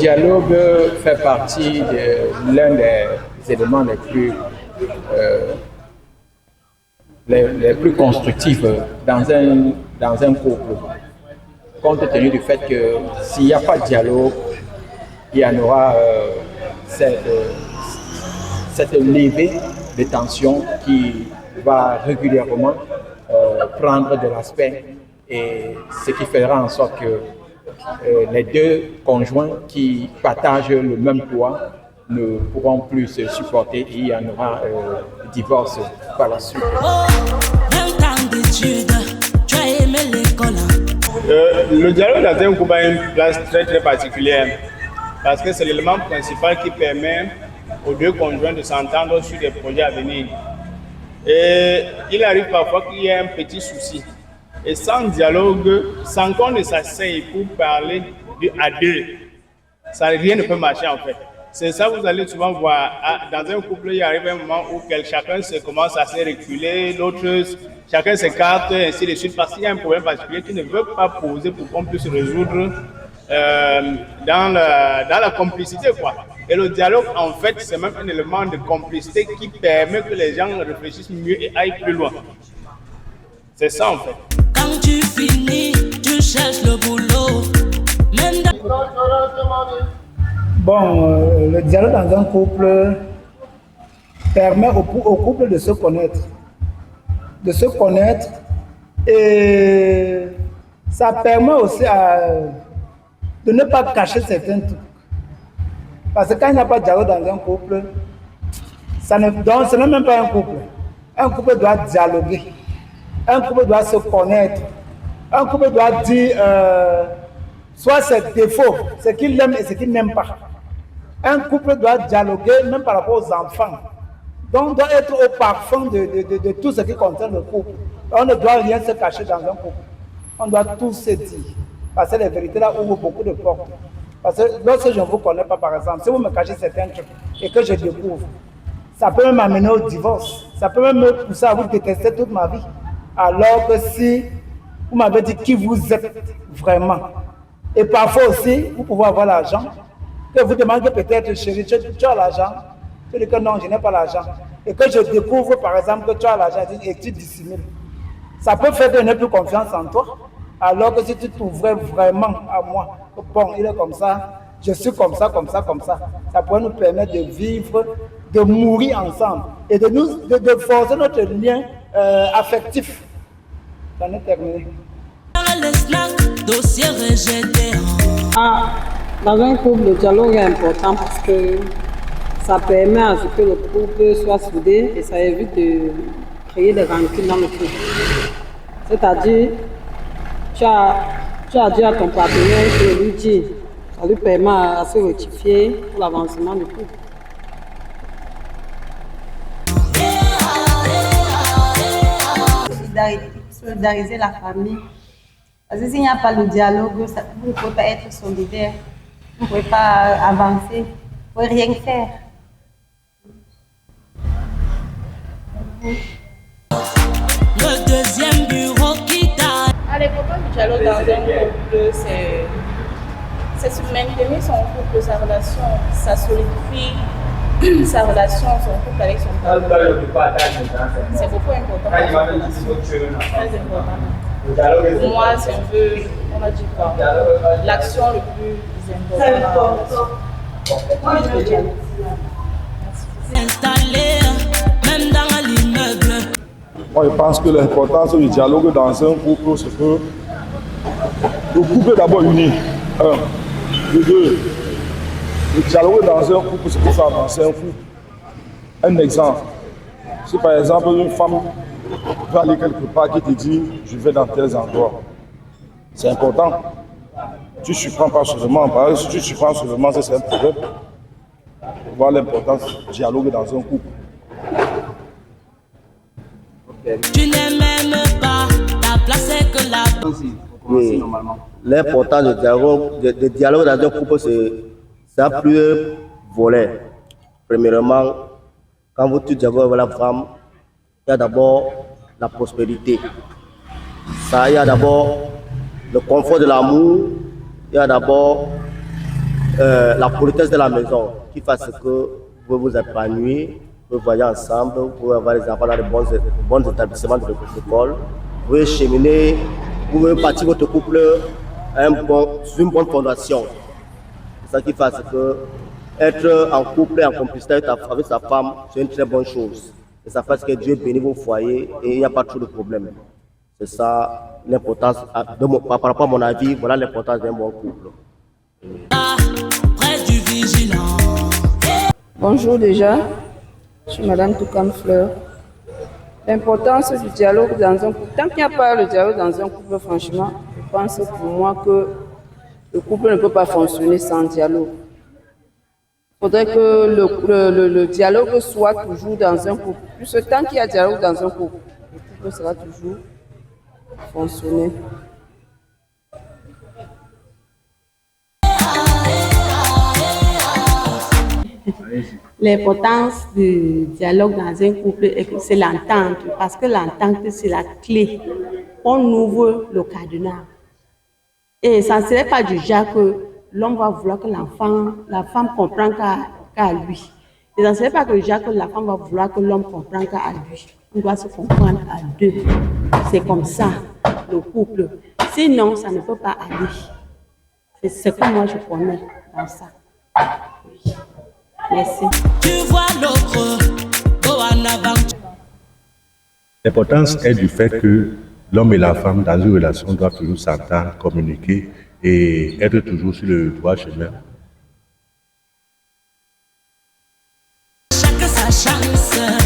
dialogue fait partie de l'un des éléments les plus constructifs dans un couple, compte tenu du fait que s'il n'y a pas de dialogue, il y en aura cette levée de tension qui va régulièrement prendre de l'aspect, et ce qui fera en sorte que les deux conjoints qui partagent le même poids ne pourront plus se supporter et il y en aura divorce par la suite. Le dialogue dans un couple a une place très très particulière parce que c'est l'élément principal qui permet aux deux conjoints de s'entendre sur des projets à venir. Et il arrive parfois qu'il y ait un petit souci. Et sans dialogue, sans qu'on ne s'asseye pour parler à deux, rien ne peut marcher en fait. C'est ça que vous allez souvent voir. Dans un couple, il arrive un moment où chacun commence à se reculer, l'autre, chacun s'écarte, et ainsi de suite, parce qu'il y a un problème particulier qui ne veut pas poser pour qu'on puisse résoudre dans la complicité, quoi. Et le dialogue, en fait, c'est même un élément de complicité qui permet que les gens réfléchissent mieux et aillent plus loin. C'est ça, en fait. Quand tu finis, tu cherches le boulot. Bon, le dialogue dans un couple permet au couple de se connaître. Et ça permet aussi de ne pas cacher certains trucs. Parce que quand il n'y a pas de dialogue dans un couple, ce n'est même pas un couple. Un couple doit dialoguer. Un couple doit se connaître. Un couple doit dire soit ses défauts, ce qu'il aime et ce qu'il n'aime pas. Un couple doit dialoguer même par rapport aux enfants. Donc, on doit être au parfum de tout ce qui concerne le couple. On ne doit rien se cacher dans un couple. On doit tout se dire. Parce que les vérités là ouvrent beaucoup de portes. Parce que lorsque je ne vous connais pas, par exemple, si vous me cachez certains trucs et que je découvre, ça peut même m'amener au divorce. Ça peut même me pousser à vous détester toute ma vie. Alors que si vous m'avez dit qui vous êtes vraiment, et parfois aussi, vous pouvez avoir l'argent, que vous demandez peut-être, chérie, tu as l'argent, tu dis que non, je n'ai pas l'argent, et que je découvre par exemple que tu as l'argent et tu dissimules. Ça peut faire que je n'ai plus confiance en toi, alors que si tu t'ouvrais vraiment à moi, bon, il est comme ça, je suis comme ça, ça pourrait nous permettre de vivre, de mourir ensemble, et de forcer notre lien affectif. J'en ai terminé. Dans un couple, le dialogue est important parce que ça permet à ce que le couple soit soudé et ça évite de créer des rancunes dans le couple. C'est-à-dire, tu as dit à ton partenaire que lui dit, ça lui permet à se rectifier pour l'avancement du couple. Solidariser la famille. Parce que s'il n'y a pas le dialogue, vous ne pouvez pas être solidaire, vous ne pouvez pas avancer, vous ne pouvez rien faire. Le deuxième bureau qui t'a... L'importance du dialogue dans un couple, c'est se maintenir son couple, sa relation, ça solidifie sa relation, son couple avec son partenaire. C'est beaucoup important. Très important. Pour moi, c'est un peu, on a dit quoi, l'action le plus important. Installé, même dans l'immeuble. Moi, je pense que l'importance du dialogue dans un couple, c'est que le couple est d'abord uni. Un. De deux, le dialogue dans un couple, c'est pour faire avancer un couple. Un exemple. Si par exemple une femme va aller quelque part qui te dit je vais dans tel endroit, c'est important. Tu ne surprends pas seulement, parce que si tu surprends seulement, c'est un problème. Pour voir l'importance du dialogue dans un couple. Tu n'es même pas ta place est que la... Oui. L'importance du dialogue dans un couple, c'est à plusieurs volets. Premièrement, quand tu dialogues avec la femme, il y a d'abord la prospérité. Il y a d'abord le confort de l'amour, il y a d'abord la politesse de la maison qui fasse que vous pouvez vous épanouir, vous pouvez voyager ensemble, vous pouvez avoir les enfants dans de bons établissements de l'école, vous pouvez cheminer, vous pouvez bâtir votre couple sur une bonne fondation. C'est ça qui fasse que être en couple et en complicité avec sa femme, c'est une très bonne chose. Et ça fait que Dieu bénit vos foyers et il n'y a pas trop de problèmes. C'est ça l'importance, par rapport à mon avis, voilà l'importance d'un bon couple. Bonjour déjà, je suis Madame Toukan Fleur. L'importance du dialogue dans un couple, tant qu'il n'y a pas le dialogue dans un couple, franchement, je pense pour moi que le couple ne peut pas fonctionner sans dialogue. Il faudrait que le dialogue soit toujours dans un couple. Puisque tant qu'il y a dialogue dans un couple, le couple sera toujours fonctionner. L'importance du dialogue dans un couple, c'est l'entente, parce que l'entente, c'est la clé. On ouvre le cadenas. Et ça ne serait pas du genre que l'homme va vouloir que la femme comprenne qu'à lui. Et ça ne serait pas que du genre que la femme va vouloir que l'homme comprenne qu'à lui. On doit se comprendre à deux. C'est comme ça, le couple. Sinon, ça ne peut pas aller. C'est ce que moi je connais dans ça. Oui. Merci. Tu vois l'autre, go en avant. L'importance est du fait que l'homme et la femme dans une relation doivent toujours s'entendre, communiquer et être toujours sur le droit chemin. Chacun sa chance.